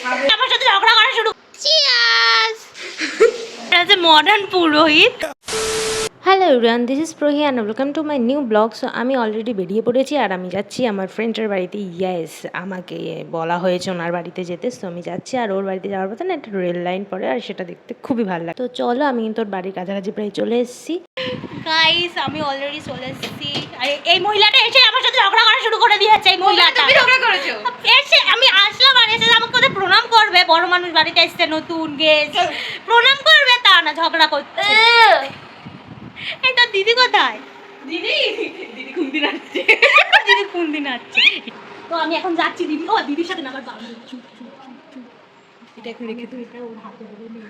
আমার সাথে ঝগড়া করা শুরু। চিয়ার্স। এটা হচ্ছে মডার্ন পুরোহিত। Hello everyone, this is Prahi and welcome to my new blog. So আমি অলরেডি বেরিয়ে পড়েছি আর আমি যাচ্ছি আমার ফ্রেন্ডের বাড়িতে। ইয়েস, আমাকে বলা হয়েছে ওনার বাড়িতে যেতে, সো আমি যাচ্ছি। আর ওর বাড়িতে যাওয়ার পথে না একটা রেল লাইন পড়ে, আর সেটা দেখতে খুবই ভালো লাগে। তো চলো, আমি কিন্তু ওর বাড়ির কাছাকাছি প্রায় চলে এসেছি। গাইস, আমি অলরেডি চলে এসেছি। আর এই মহিলাটা এসে আমার সাথে ঝগড়া করা শুরু করে দিয়েছে। এই মহিলাটা ঝগড়া করেছো? এসে আমি আসলাম আর এসে আমাকে ওদের প্রণাম করবে। বড় মানুষ বাড়িতে এসছে, নতুন গেস্ট, প্রণাম করবে, তা না ঝগড়া করতে। এটা দিদি কোথায়? দিদি খুন্দি নাচছে। দিদি খুন্দি নাচছে। তো আমি এখন যাচ্ছি দিদি। ও দিদির সাথে না, আবার বাবা। চুপ চুপ চুপ চুপ। এটা এখন রেখে তুই, এটা ওর হাতে ধরে নে।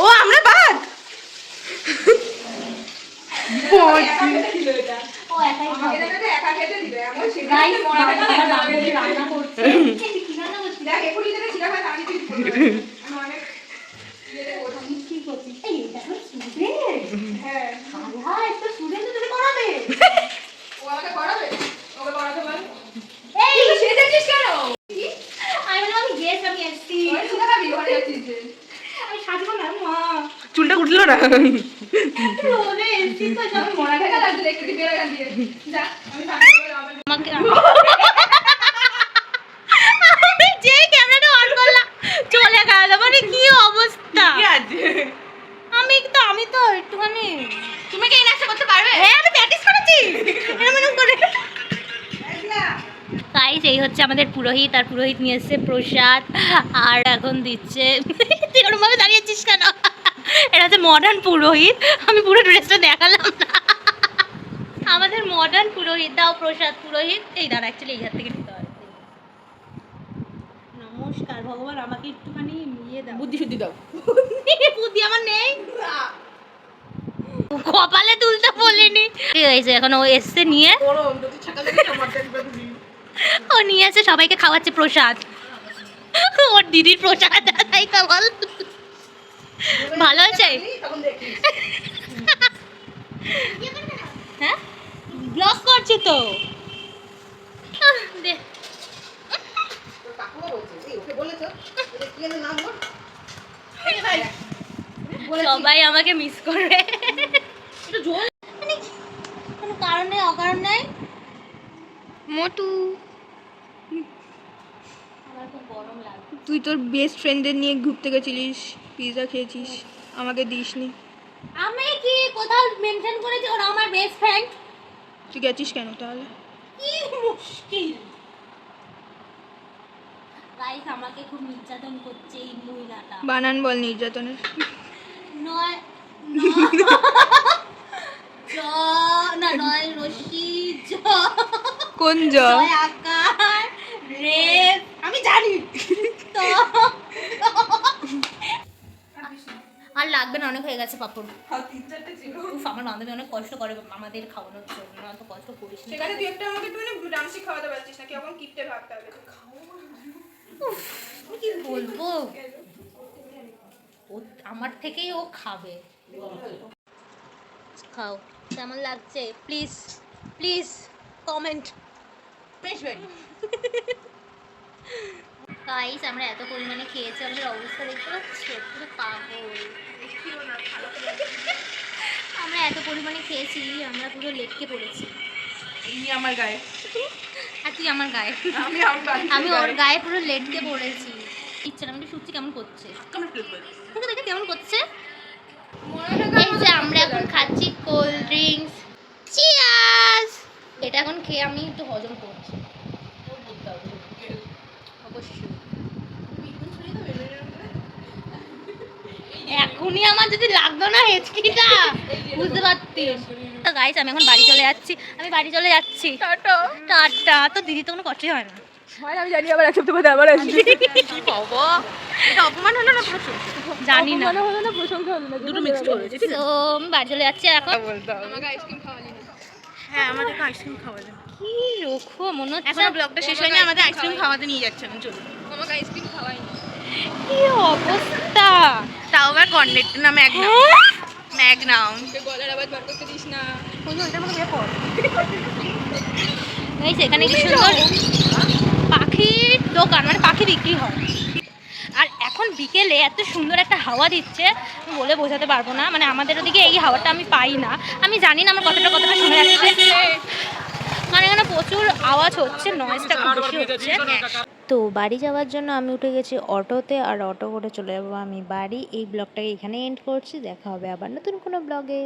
ও আমরা বাদ রান্না করছে। চুলটা উঠলো না। যে ক্যামেরাটা অন করলাম চলে গেল, মানে কি অবস্থা। আমি তো একটুখানি। তুমি কি এই নাচটা করতে পারবে? হ্যাঁ, আমি প্র্যাকটিস করেছি এরকম করে। গাইস, এই হচ্ছে আমাদের পুরোহিত। আর পুরোহিত নিয়ে এসেছে প্রসাদ, আর এখন দিচ্ছে। তুই ওরকম ভাবে দাঁড়িয়েছিস কেন? এটা হচ্ছে মডার্ন পুরোহিত। আমি পুরো ড্রেসটা দেখালাম না। আমাদের মডার্ন পুরোহিত। দাও প্রসাদ পুরোহিত। এই দাঁড়া, অ্যাকচুয়ালি এই হাত থেকে দিতে হয়। নমস্কার ভগবান, আমাকে একটুখানি ইয়ে দাও, বুদ্ধি শুদ্ধি দাও। বুদ্ধি আমার নেই, কপালে তুলতে বলিনি। ঠিক আছে, এখন ও এসছে নিয়ে, ও নিয়ে এসে সবাইকে খাওয়াচ্ছে প্রসাদ। ওর দিদির প্রসাদ, তাই তো বল। ভালো আছে? হ্যাঁ, ব্লগ করছি তো। সবাই আমাকে মিস করে। মানে কোনো কারণ নেই, অকারণ নেই। মোটু, আমার খুব গরম লাগছে। তুই তোর বেস্ট ফ্রেন্ডদের নিয়ে ঘুরতে গেছিলিস, পিৎজা খেয়েছিস, আমাকে দিসনি। আমি কি কোথাও মেনশন করেছি ওরা আমার বেস্ট ফ্রেন্ড? তুই গেছিস কেন তাহলে? কি মুশকিল। গাইস, আমাকে খুব নির্যাতন করছে এই মহিলাটা। বানান বল নির্যাতনের। নয় নয় রশি জ, কোন জ? জয় আকার রে, আমি জানি তো। আর লাগবে না, অনেক হয়ে গেছে পাপড়। উফ, আমার বান্ধবী অনেক কষ্ট করে আমাদের খাওয়ানোর জন্য। অত কষ্ট করিস না। সেখানে তুই একটা আমাকে একটু ডান্সি খাওয়াতে পারছিস না, কি এখন কিপটে ভাবতে হবে। কি বলবো, ও আমার থেকেই ও খাবে। খাও, কেমন লাগছে প্লিজ প্লিজ কমেন্ট। গাইস, আমরা এত পরিমাণে খেয়েছি, আমাদের অবস্থা দেখতে পাচ্ছ, পুরো পাগল। আমরা এত পরিমাণে খেয়েছি, আমরা পুরো লেটকে পড়েছি। আমার গায়ে আর তুই আমার গায়ে, আমি ওর গায়ে পুরো লেটকে পড়েছি। ইচ্ছা না, আমি একটু শুচ্ছি কেমন করছে, দেখে কেমন করছে। এই যে আমরা এখন খাচ্ছি কোল্ড ড্রিঙ্কস। চিয়ার্স। এটা এখন খেয়ে আমি একটু হজম করছি অবশ্যই। এখনই আমার যদি লাগতো না হেঁচকিটা, বুঝতে পারতিস। তো গাইস, আমি এখন বাড়ি চলে যাচ্ছি। Tata tata. তো দিদি তো কোনো কষ্টই হয় না। আমি জানি, আবার এক সপ্তাহ বাদে আবার আসবি। বাবা, এটা অপমান হলো না প্রশংসা? জানি না, অপমান হলো না প্রশংসা হলো না, দুটো মিক্সড হয়েছে। ঠিক তো আমি বাড়ি চলে যাচ্ছি এখন। আমাকে আইসক্রিম খাওয়ালি না? হ্যাঁ, আমাদের আইসক্রিম খাওয়ালেন। কি রকম মনে হচ্ছে এখনো ব্লগটা শেষ হয়নি, আমাদের আইসক্রিম খাওয়াতে নিয়ে যাচ্ছেন। চলুন, আমাকে আইসক্রিম খাওয়া। কি অবস্থা! তাও আবার কর্নেট না ম্যাগনাম। হ্যাঁ? ম্যাগনাম গলার আওয়াজ বার করতে দিস না। ওইটার মধ্যে বের কর। গাইস এখানে কি সুন্দর পাখির দোকান, মানে পাখি বিক্রি হয়। আর এখন বিকেলে এত সুন্দর একটা হাওয়া দিচ্ছে, আমি বলে বোঝাতে পারবো না। মানে আমাদের ওদিকে এই হাওয়াটা আমি পাই না। আমি জানি না আমার কতটা কতটা শোনা যাচ্ছে, কারণ এখানে প্রচুর আওয়াজ হচ্ছে, নয়েজটা খুব বেশি হচ্ছে। তো বাড়ি যাওয়ার জন্য আমি উঠে গেছি অটোতে, আর অটো করে চলে যাবো আমি বাড়ি। এই ব্লগটাকে এখানে এন্ড করছি, দেখা হবে আবার নতুন কোনো ব্লগে।